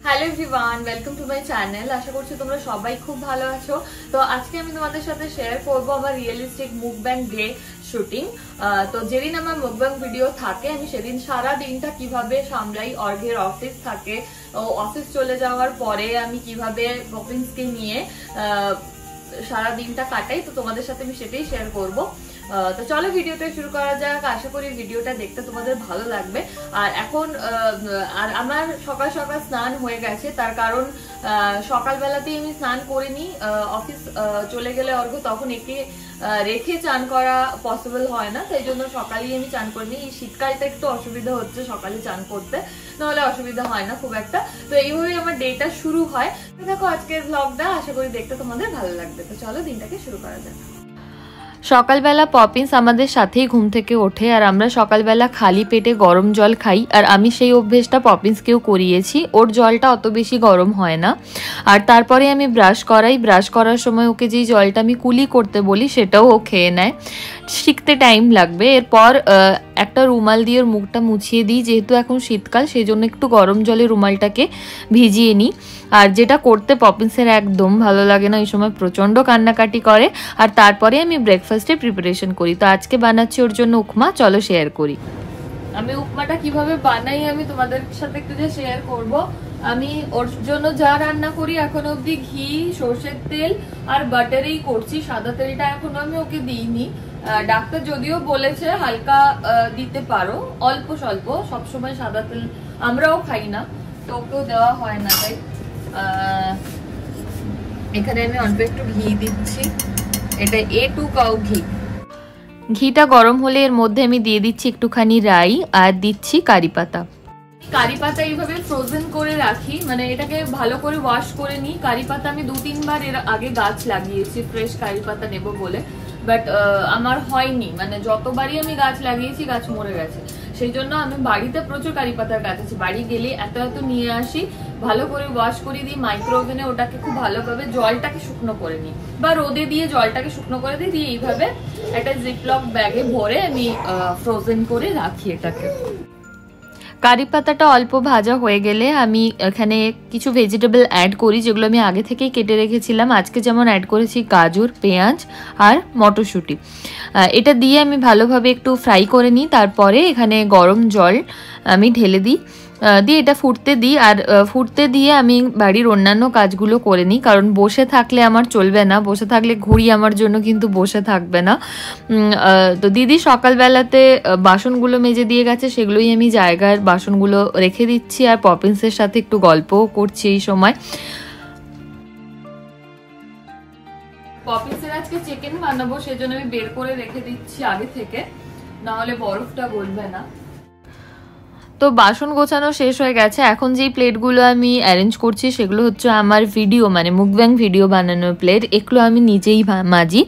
Hello everyone, welcome to my channel. আশা করছি তোমরা সবাই খুব ভালো আছো। তো আজকে আমি তোমাদের সাথে শেয়ার করব আমার রিয়েলিস্টিক মুকব্যাং ডে শুটিং। তো যেদিন আমার মুকব্যাং ভিডিও থাকে আমি সেদিন সারা দিনটা কিভাবে সামলাই। অর্ঘের অফিস থাকে, অফিস চলে যাওয়ার পরে আমি কিভাবে পপিন্সকে নিয়ে সারা দিনটা কাটাই, তো তোমাদের সাথে আমি সেটাই শেয়ার করব। তো চলো ভিডিওটা শুরু করা যাক। আশা করি ভিডিওটা দেখতে তোমাদের ভালো লাগবে। আর এখন আমার সকাল সকাল স্নান হয়ে গেছে, তার কারণ সকালবেলাতেই আমি স্নান করিনি। অফিস চলে গেলে অর্ঘ তখন একে রেখে চান করা পসিবল হয় না, তাই জন্য সকালেই আমি চান করিনি। এই শীতকালটা একটু অসুবিধা হচ্ছে সকালে চান করতে, নাহলে অসুবিধা হয় না খুব একটা। তো এইভাবেই আমার ডেটা শুরু হয়। দেখো আজকের ব্লগটা, আশা করি দেখতে তোমাদের ভালো লাগবে। তো চলো দিনটাকে শুরু করা যাক। সকালবেলা পপিন্স আমাদের সাথেই ঘুম থেকে ওঠে, আর আমরা সকালবেলা খালি পেটে গরম জল খাই। আর আমি সেই অভ্যেসটা পপিন্সকেও করিয়েছি, ওর জলটা অত বেশি গরম হয় না। আর তারপরে আমি ব্রাশ করাই, ব্রাশ করার সময় ওকে যেই জলটা আমি কুলি করতে বলি সেটাও ও খেয়ে নেয়। শিখতে টাইম লাগবে। এরপর একটা রুমাল দিয়ে ওর মুখটা মুছিয়ে দিই, যেহেতু এখন শীতকাল সেই জন্য একটু গরম জলে রুমালটাকে ভিজিয়ে নিই। আর যেটা করতে পপিন্সের একদম ভালো লাগে না, ওই সময় প্রচণ্ড কান্নাকাটি করে। আর তারপরে আমি ব্রেকফাস্টে প্রিপারেশন করি। তো আজকে বানাচ্ছি ওর জন্য উপমা, চলো শেয়ার করি। আমি উপমাটা কিভাবে বানাই আমি তোমাদের সাথে একটু যে শেয়ার করব। আমি ওর জন্য যা রান্না করি এখন অবধি ঘি, সর্ষের তেল আর বাটারেই করছি। সাদা তেলটা এখনো আমি ওকে দিইনি। ডাক্তার যদিও বলেছে হালকা দিতে পারো, অল্প স্বল্প, সবসময় সাদা তেল আমরাও খাই না, তো ওকেও দেওয়া হয় না। তাই এখানে আমি অল্প একটু ঘি দিচ্ছি, এটা A2 কাউ ঘি। ঘিটা গরম হলে এর মধ্যে আমি দিয়ে দিচ্ছি একটুখানি রাই আর দিচ্ছি কারি পাতা। কারি পাতা এইভাবে ফ্রোজেন করে রাখি, মানে এটাকে ভালো করে ওয়াশ করে নিই। কারি পাতা আমি 2-3 বার এর আগে গাছ লাগিয়েছি ফ্রেশ কারি পাতা নেব বলে, বাট আমার হয়নি। মানে যতবারই আমি গাছ লাগিয়েছি গাছ মরে গেছে। সেই জন্য আমি বাড়িতে প্রচুর কারি পাতার গাছ আছে, বাড়ি গেলে এত এত নিয়ে আসি, ভালো করে ওয়াশ করে দিই মাইক্রো ওভেনে। ওটাকে খুব ভালোভাবে জলটাকে শুকনো করে নিই, বা রোদে দিয়ে জলটাকে শুকনো করে দিই, দিয়ে এইভাবে একটা জিপলক ব্যাগে ভরে আমি ফ্রোজেন করে রাখি এটাকে। কারি পাতাটা অল্প ভাজা হয়ে গেলে আমি এখানে কিছু ভেজিটেবল অ্যাড করি, যেগুলো আমি আগে থেকেই কেটে রেখেছিলাম। আজকে যেমন অ্যাড করেছি গাজর, পেঁয়াজ আর মটরশুঁটি। এটা দিয়ে আমি ভালোভাবে একটু ফ্রাই করে নিই। তারপরে এখানে গরম জল আমি ঢেলে দিই, দিয়ে এটা ফুটতে দিই। আর ফুটতে দিয়ে আমি বাড়ির অন্যান্য কাজগুলো করে নিই, কারণ বসে থাকলে আমার চলবে না। বসে থাকলে ঘড়ি আমার জন্য কিন্তু বসে থাকবে না। তো দিদি সকালবেলাতে বাসনগুলো মেজে দিয়ে গেছে, সেগুলোই আমি জায়গার বাসনগুলো রেখে দিচ্ছি। আর পপিন্সের সাথে একটু গল্পও করছি এই সময়। পপিন্সের আজকে চিকেন বানাবো, সেজন্য আমি বের করে রেখে দিচ্ছি আগে থেকে, নাহলে বরফটা গলবে না। তো বাসন গোছানো শেষ হয়ে গেছে। এখন যেই প্লেটগুলো আমি অ্যারেঞ্জ করছি সেগুলো হচ্ছে আমার ভিডিও, মানে মুকব্যাং ভিডিও বানানোর প্লেট। এগুলো আমি নিজেই মাজি,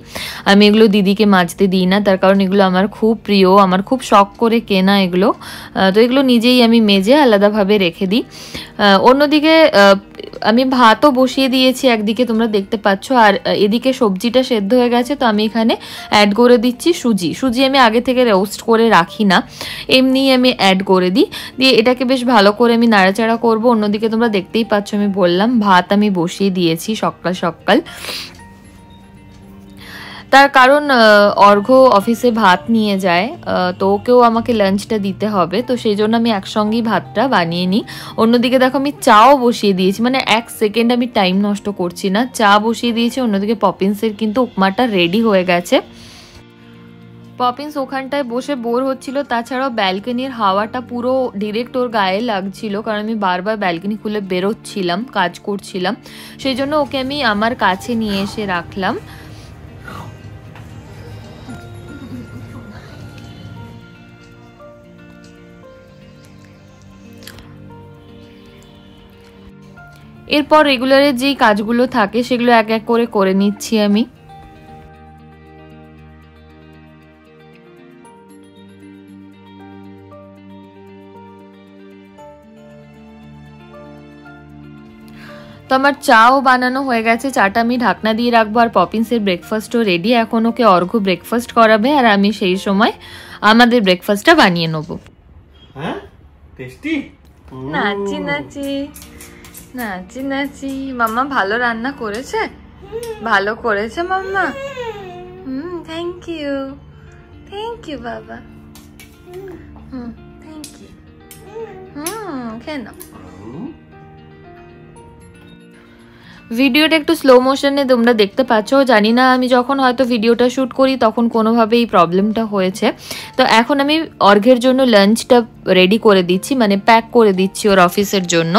আমি এগুলো দিদিকে মাজতে দিই না, তার কারণ এগুলো আমার খুব প্রিয়, আমার খুব শখ করে কেনা এগুলো। তো এগুলো নিজেই আমি মেজে আলাদাভাবে রেখে দিই। অন্যদিকে আমি ভাতও বসিয়ে দিয়েছি একদিকে, তোমরা দেখতে পাচ্ছ। আর এদিকে সবজিটা সেদ্ধ হয়ে গেছে, তো আমি এখানে অ্যাড করে দিচ্ছি সুজি। সুজি আমি আগে থেকে রোস্ট করে রাখি না, এমনিই আমি অ্যাড করে দিই। দিয়ে এটাকে বেশ ভালো করে আমি নাড়াচাড়া করব। অন্যদিকে তোমরা দেখতেই পাচ্ছ আমি বললাম ভাত আমি বসিয়ে দিয়েছি সকাল সকাল। তার কারণ অর্ঘ অফিসে ভাত নিয়ে যায়, তো ওকেও আমাকে লাঞ্চটা দিতে হবে, তো সেই জন্য আমি একসঙ্গেই ভাতটা বানিয়ে নিই। অন্যদিকে দেখো আমি চাও বসিয়ে দিয়েছি, মানে 1 সেকেন্ড আমি টাইম নষ্ট করছি না, চা বসিয়ে দিয়েছি। অন্যদিকে পপিন্সের কিন্তু উপমাটা রেডি হয়ে গেছে। পপিন্স ওখানটায় বসে বোর হচ্ছিল, তাছাড়াও ব্যালকনির হাওয়াটা পুরো ডিরেক্ট ওর গায়ে লাগছিল, কারণ আমি বারবার ব্যালকনি খুলে বেরোচ্ছিলাম, কাজ করছিলাম। সেই জন্য ওকে আমি আমার কাছে নিয়ে এসে রাখলাম। এরপর রেগুলারের যেই কাজগুলো থাকে সেগুলো এক এক করে করে নিচ্ছি আমি। তো আমার চাও বানানো হয়ে গেছে, চাটা আমি ঢাকনা দিয়ে রাখবো। আর পপিন্সের ব্রেকফাস্টও রেডি, এখন ওকে অর্ঘ্য ব্রেকফাস্ট করাবে আর আমি সেই সময় আমাদের ব্রেকফাস্টটা বানিয়ে নেবো। হ্যাঁ টেস্টি নাচি নাচি নাচি নাচি। মাম্মা ভালো রান্না করেছে? ভালো করেছে মাম্মা? থ্যাংক ইউ, থ্যাংক ইউ বাবা। Thank you. কেন ভিডিওটা একটু স্লো মোশনে তোমরা দেখতে পাচ্ছ, জানি না আমি যখন হয়তো ভিডিওটা শ্যুট করি তখন কোনোভাবে এই প্রবলেমটা হয়েছে। তো এখন আমি অর্ঘের জন্য লাঞ্চটা রেডি করে দিচ্ছি, মানে প্যাক করে দিচ্ছি ওর অফিসের জন্য।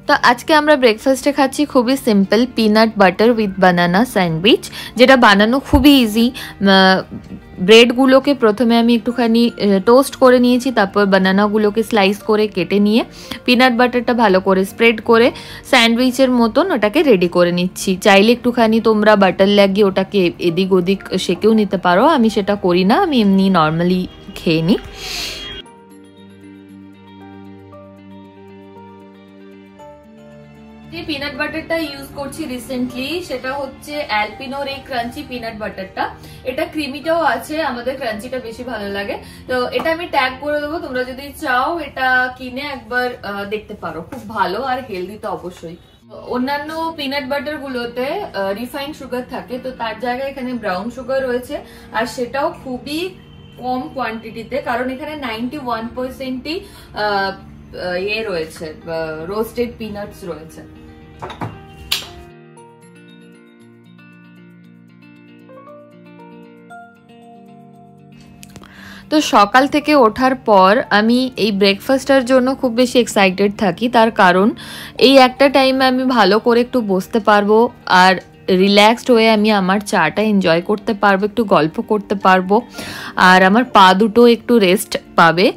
তো আজকে আমরা ব্রেকফাস্টে খাচ্ছি খুবই simple peanut butter with banana sandwich, যেটা বানানো খুবই ইজি। ব্রেডগুলোকে প্রথমে আমি একটুখানি টোস্ট করে নিয়েছি, তারপর বানানাগুলোকে স্লাইস করে কেটে নিয়ে পিনাট বাটারটা ভালো করে স্প্রেড করে স্যান্ডউইচের মতন ওটাকে রেডি করে নিচ্ছি। চাইলে একটুখানি তোমরা বাটার লাগিয়ে ওটাকে এদিক ওদিক সেকেও নিতে পারো, আমি সেটা করি না, আমি এমনি নর্মালি খেয়ে নিই। যে পিনাট বাটারটা ইউজ করছি রিসেন্টলি সেটা হচ্ছে অ্যালপিনোর এই ক্রাঞ্চি পিনাট বাটারটা। এটা ক্রিমিটাও আছে, আমাদের ক্রাঞ্চিটা বেশি ভালো লাগে। তো এটা আমি ট্যাগ করে দেবো, তোমরা যদি চাও এটা কিনে একবার দেখতে পারো, খুব ভালো আর হেলদি তো অবশ্যই। অন্যান্য পিনাট বাটার গুলোতে রিফাইন্ড সুগার থাকে, তো তার জায়গায় এখানে ব্রাউন সুগার রয়েছে, আর সেটাও খুবই কম কোয়ান্টিটিতে, কারণ এখানে 91%ই ইয়ে রয়েছে, রোস্টেড পিনাটস রয়েছে। তো সকাল থেকে ওঠার পর আমি এই ব্রেকফাস্টের জন্য খুব বেশি এক্সাইটেড থাকি, তার কারণ এই একটা টাইমে আমি ভালো করে একটু বসতে পারবো আর রিল্যাক্সড হয়ে আমি আমার চাটা এনজয় করতে পারবো, একটু গল্প করতে পারবো, আর আমার পা দুটো একটু রেস্ট পাবে।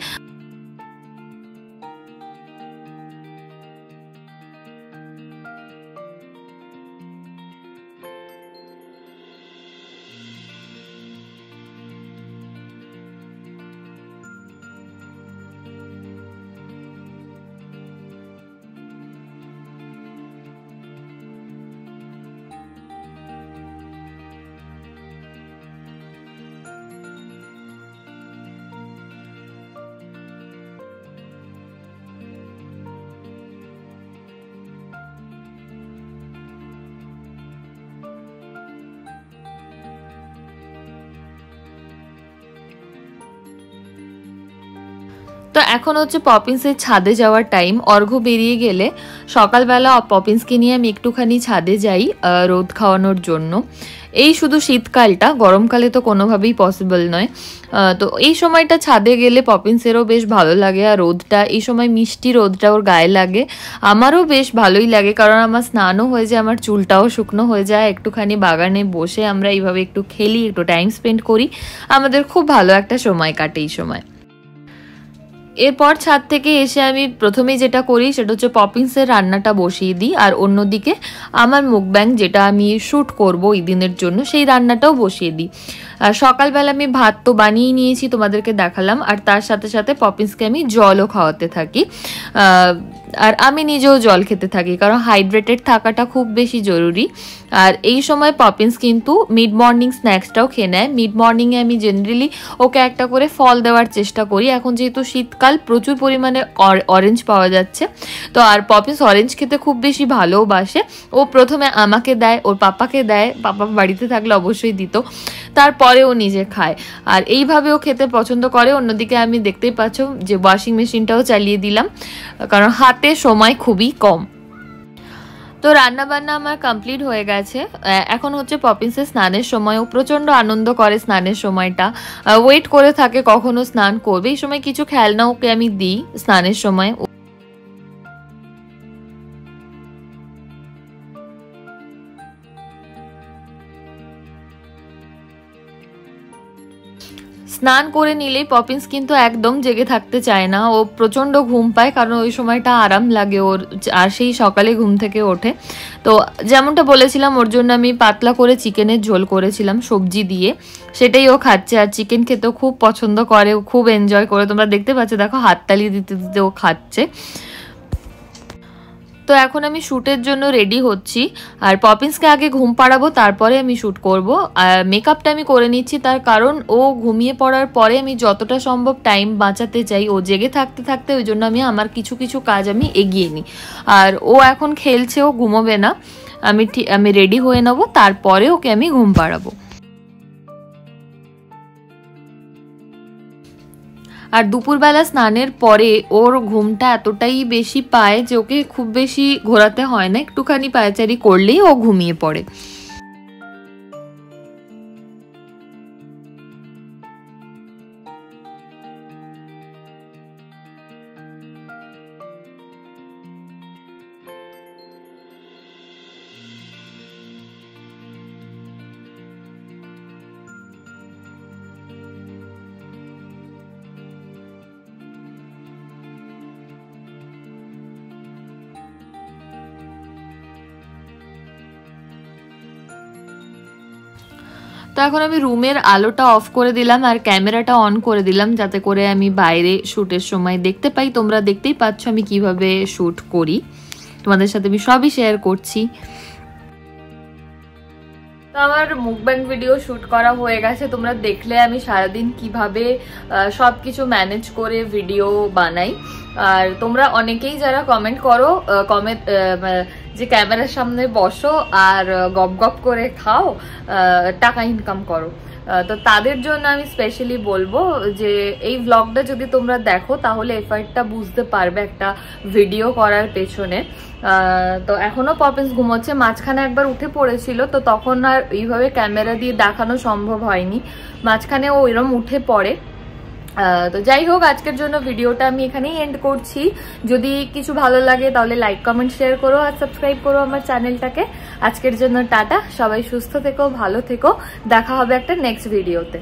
তো এখন হচ্ছে পপিন্সের ছাদে যাওয়ার টাইম। অর্ঘ্য বেরিয়ে গেলে সকালবেলা পপিন্সকে নিয়ে আমি একটুখানি ছাদে যাই রোদ খাওয়ানোর জন্য। এই শুধু শীতকালটা, গরমকালে তো কোনোভাবেই পসিবল নয়। তো এই সময়টা ছাদে গেলে পপিন্সেরও বেশ ভালো লাগে, আর রোদটা এই সময় মিষ্টি রোদটা ওর গায়ে লাগে, আমারও বেশ ভালোই লাগে, কারণ আমার স্নানও হয়ে যায়, আমার চুলটাও শুকনো হয়ে যায়। একটুখানি বাগানে বসে আমরা এইভাবে একটু খেলি, একটু টাইম স্পেন্ড করি, আমাদের খুব ভালো একটা সময় কাটে এই সময়। এরপর ছাদ থেকে এসে আমি প্রথমেই যেটা করি সেটা হচ্ছে পপিন্সের রান্নাটা বসিয়ে দিই, আর অন্যদিকে আমার মুখব্যাং যেটা আমি শ্যুট করবো এই দিনের জন্য সেই রান্নাটাও বসিয়ে দিই। সকালবেলা আমি ভাত তো বানিয়ে নিয়েছি, তোমাদেরকে দেখালাম, আর তার সাথে সাথে পপিন্সকে আমি জলও খাওয়াতে থাকি, আর আমি নিজেও জল খেতে থাকি, কারণ হাইড্রেটেড থাকাটা খুব বেশি জরুরি। আর এই সময় পপিন্স কিন্তু মিড মর্নিং স্ন্যাক্সটাও খেয়ে নেয়। মিড মর্নিংয়ে আমি জেনারেলি ওকে একটা করে ফল দেওয়ার চেষ্টা করি, এখন যেহেতু শীতকাল প্রচুর পরিমাণে অরেঞ্জ পাওয়া যাচ্ছে, তো আর পপিন্স অরেঞ্জ খেতে খুব বেশি ভালোবাসে। ও প্রথমে আমাকে দেয়, ওর পাপাকে দেয়, পাপা বাড়িতে থাকলে অবশ্যই দিত, তারপরে ও নিজে খায়, আর এইভাবে ও খেতে পছন্দ করে। অন্যদিকে আমি দেখতেই পাচ্ছ যে ওয়াশিং মেশিনটাও চালিয়ে দিলাম, কারণ হাতে সময় খুবই কম। তো রান্না বান্না আমার কমপ্লিট হয়ে গেছে, এখন হচ্ছে পপিন্সের স্নানের সময়। ও প্রচণ্ড আনন্দ করে স্নানের সময়টা, ওয়েট করে থাকে কখনো স্নান করবে। এই সময় কিছু খেলনা ওকে আমি দিই স্নানের সময়। স্নান করে নিলেই পপিন্স কিন্তু একদম জেগে থাকতে চায় না, ও প্রচণ্ড ঘুম পায়, কারণ ওই সময়টা আরাম লাগে ওর, আর সেই সকালে ঘুম থেকে ওঠে। তো যেমনটা বলেছিলাম ওর জন্য আমি পাতলা করে চিকেনের ঝোল করেছিলাম সবজি দিয়ে, সেটাই ও খাচ্ছে। আর চিকেন খেতেও খুব পছন্দ করে, ও খুব এনজয় করে, তোমরা দেখতে পাচ্ছ, দেখো হাততালি দিতে দিতে ও খাচ্ছে। তো এখন আমি শ্যুটের জন্য রেডি হচ্ছি, আর পপিন্সকে আগে ঘুম পাড়াবো, তারপরে আমি শ্যুট করব। আর মেকআপটা আমি করে নিচ্ছি, তার কারণ ও ঘুমিয়ে পড়ার পরে আমি যতটা সম্ভব টাইম বাঁচাতে চাই, ও জেগে থাকতে থাকতে, ওই জন্য আমি আমার কিছু কিছু কাজ আমি এগিয়ে নিই। আর ও এখন খেলছে, ও ঘুমোবে না, আমি রেডি হয়ে নেবো, তারপরে ওকে আমি ঘুম পাড়াবো। আর দুপুরবেলা স্নানের পরে ওর ঘুমটা এতটাই বেশি পায় যে ওকে খুব বেশি ঘোরাতে হয় না, একটুখানি পায়চারি করলেই ও ঘুমিয়ে পড়ে। তো এখন আমি রুমের আলোটা অফ করে দিলাম আর ক্যামেরাটা অন করে দিলাম, যাতে করে আমি বাইরে শ্যুটের সময় দেখতে পাই। তোমরা দেখতেই পাচ্ছ আমি কিভাবে শ্যুট করি, তোমাদের সাথে আমি সবই শেয়ার করছি। তো আমার মুকব্যাং ভিডিও শুট করা হয়ে গেছে, তোমরা দেখলে আমি সারাদিন কিভাবে সবকিছু ম্যানেজ করে ভিডিও বানাই। আর তোমরা অনেকেই যারা কমেন্ট করো যে ক্যামেরার সামনে বসো আর গপ গপ করে খাও, টাকা ইনকাম করো, তো তাদের জন্য আমি স্পেশালি বলবো যে এই ব্লগটা যদি তোমরা দেখো তাহলে এফার্টটা বুঝতে পারবে একটা ভিডিও করার পেছনে। তো এখনো পপিন্স ঘুমোচ্ছে, মাঝখানে একবার উঠে পড়েছিল, তো তখন আর এইভাবে ক্যামেরা দিয়ে দেখানো সম্ভব হয়নি, মাঝখানে ও এরম উঠে পড়ে। তো যাই হোক, আজকের জন্য ভিডিওটা আমি এখানেই এন্ড করছি। যদি কিছু ভালো লাগে তাহলে লাইক কমেন্ট শেয়ার করো আর সাবস্ক্রাইব করো আমার চ্যানেলটাকে। আজকের জন্য টাটা, সবাই সুস্থ থেকো, ভালো থেকো, দেখা হবে একটা নেক্সট ভিডিওতে।